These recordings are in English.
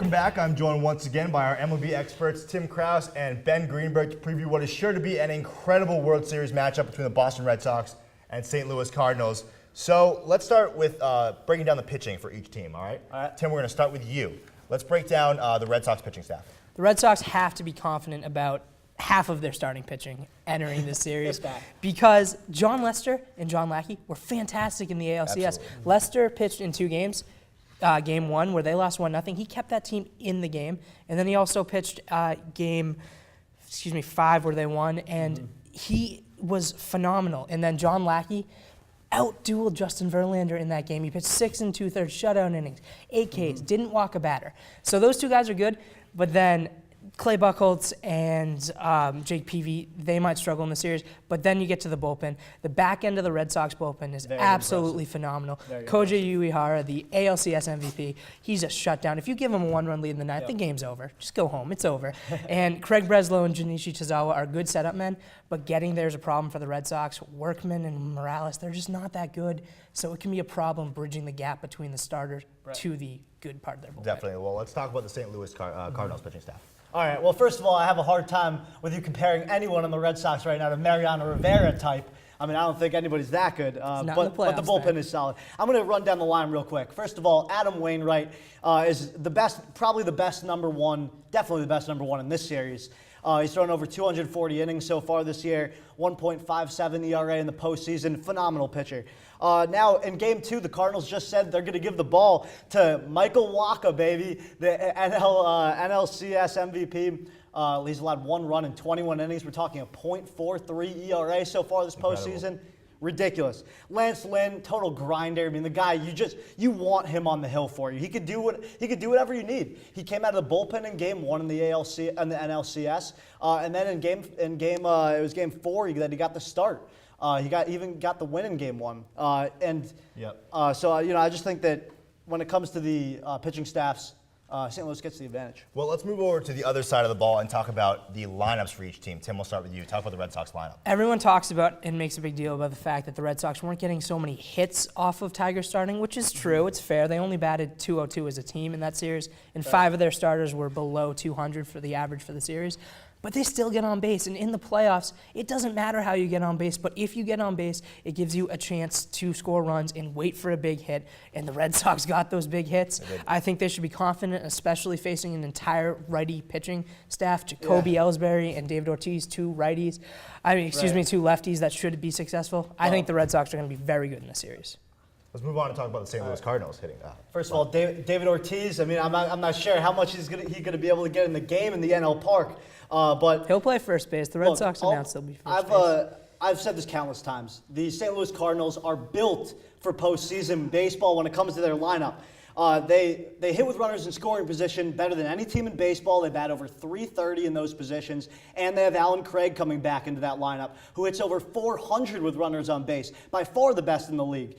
welcome back. I'm joined once again by our MLB experts, Tim Kraus and Ben Greenberg, to preview what is sure to be an incredible World Series matchup between the Boston Red Sox and St. Louis Cardinals. So let's start with breaking down the pitching for each team, all right? Tim, we're going to start with you. Let's break down the Red Sox pitching staff. The Red Sox have to be confident about half of their starting pitching entering this series because John Lester and John Lackey were fantastic in the ALCS. Absolutely. Lester pitched in 2 games. Game 1, where they lost 1-0. He kept that team in the game. And then he also pitched game 5, where they won. And he was phenomenal. And then John Lackey out-dueled Justin Verlander in that game. He pitched 6 2/3 shutout innings, 8 Ks, didn't walk a batter. So those 2 guys are good. But then Clay Buchholz and Jake Peavy, they might struggle in the series. But then you get to the bullpen. The back end of the Red Sox bullpen is absolutely phenomenal. Koji Uehara, the ALCS MVP, he's a shutdown. If you give him a 1-run lead in the ninth, the game's over. Just go home. It's over. And Craig Breslow and Junichi Tozawa are good setup men, but getting there is a problem for the Red Sox. Workman and Morales, they're just not that good. So it can be a problem bridging the gap between the starters to the good part of their bullpen. Definitely. Well, let's talk about the St. Louis Cardinals pitching staff. All right, well, first of all, I have a hard time with you comparing anyone on the Red Sox right now to Mariano Rivera type. I mean, I don't think anybody's that good, but the bullpen is solid. I'm going to run down the line real quick. First of all, Adam Wainwright is the best, probably the best number one, definitely the best number one in this series. He's thrown over 240 innings so far this year, 1.57 ERA in the postseason. Phenomenal pitcher. Now, in Game 2, the Cardinals just said they're going to give the ball to Michael Wacha, baby, the NLCS MVP. He's allowed 1 run in 21 innings. We're talking a .43 ERA so far this postseason. Ridiculous. Lance Lynn, total grinder. I mean, the guy you want him on the hill for you. He could do whatever you need. He came out of the bullpen in Game 1 in the NLCS, and then it was Game 4 that he got the start. He even got the win in Game 1. So I just think that when it comes to the pitching staffs, St. Louis gets the advantage. Well, let's move over to the other side of the ball and talk about the lineups for each team. Tim, we'll start with you. Talk about the Red Sox lineup. Everyone talks about and makes a big deal about the fact that the Red Sox weren't getting so many hits off of Tiger starting, which is true. It's fair. They only batted .202 as a team in that series, and 5 of their starters were below 200 for the average for the series. But they still get on base. And in the playoffs, it doesn't matter how you get on base, but if you get on base, it gives you a chance to score runs and wait for a big hit. And the Red Sox got those big hits. I think they should be confident, especially facing an entire righty pitching staff. Jacoby Ellsbury and David Ortiz, 2 righties. 2 lefties that should be successfable. I think the Red Sox are going to be very good in this series. Let's move on and talk about the St. Louis Cardinals hitting. First of all, David Ortiz. I mean, I'm not sure how much he's going to be able to get in the game in the NL Park. But he'll play first base. The Red Sox announced they'll be first base. I've said this countless times. The St. Louis Cardinals are built for postseason baseball when it comes to their lineup. They hit with runners in scoring position better than any team in baseball. They bat over .330 in those positions, and they have Alan Craig coming back into that lineup, who hits over .400 with runners on base, by far the best in the league.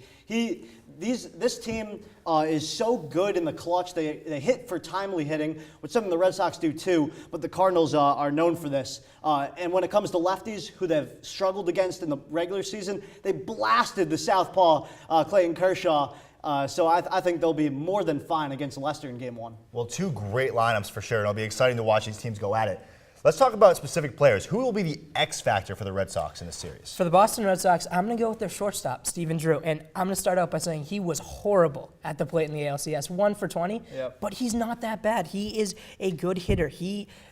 This team is so good in the clutch. They hit for timely hitting, which something the Red Sox do too, but the Cardinals are known for this. And when it comes to lefties, who they've struggled against in the regular season, they blasted the southpaw Clayton Kershaw. So I think they'll be more than fine against Lester in Game 1. Well, 2 great lineups for sure, and it'll be exciting to watch these teams go at it. Let's talk about specific players. Who will be the X factor for the Red Sox in this series? For the Boston Red Sox, I'm going to go with their shortstop, Stephen Drew. And I'm going to start out by saying he was horrible at the plate in the ALCS. 1 for 20, but he's not that bad. He is a good hitter.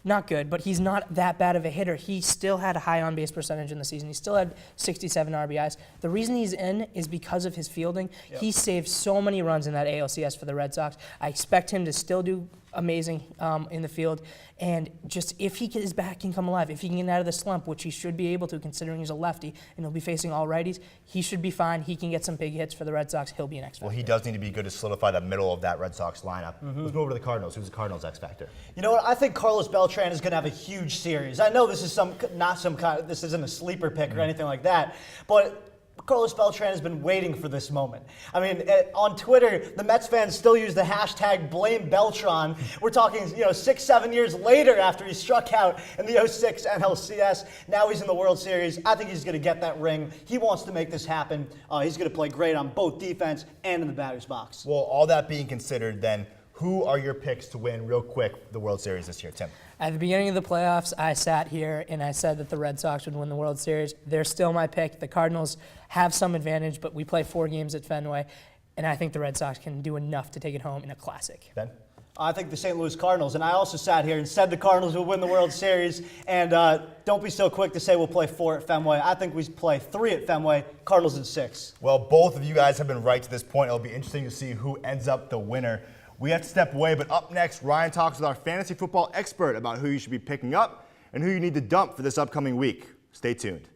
Not good, but he's not that bad of a hitter. He still had a high on-base percentage in the season. He still had 67 RBIs. The reason he's in is because of his fielding. He saved so many runs in that ALCS for the Red Sox. I expect him to still do amazing in the field. And just if his bat can come alive, if he can get out of the slump, which he should be able to considering he's a lefty and he'll be facing all righties, he should be fine. He can get some big hits for the Red Sox. He'll be an X factor. Well, he does need to be good to solidify the middle of that Red Sox lineup. Let's move over to the Cardinals. Who's the Cardinals X factor? You know what? I think Carlos Beltran is going to have a huge series. I know this is this isn't a sleeper pick or anything like that, but Carlos Beltran has been waiting for this moment. I mean, on Twitter, the Mets fans still use the hashtag Blame Beltran. We're talking, 6-7 years later after he struck out in the 06 NLCS. Now he's in the World Series. I think he's going to get that ring. He wants to make this happen. He's going to play great on both defense and in the batter's box. Well, all that being considered, then, Who are your picks to win, real quick, the World Series this year, Tim? At the beginning of the playoffs, I sat here and I said that the Red Sox would win the World Series. They're still my pick. The Cardinals have some advantage, but we play 4 games at Fenway, and I think the Red Sox can do enough to take it home in a classic. Ben? I think the St. Louis Cardinals, and I also sat here and said the Cardinals will win the World Series, and don't be so quick to say we'll play 4 at Fenway. I think we play 3 at Fenway, Cardinals in 6. Well, both of you guys have been right to this point. It'll be interesting to see who ends up the winner. We have to step away, but up next, Ryan talks with our fantasy football expert about who you should be picking up and who you need to dump for this upcoming week. Stay tuned.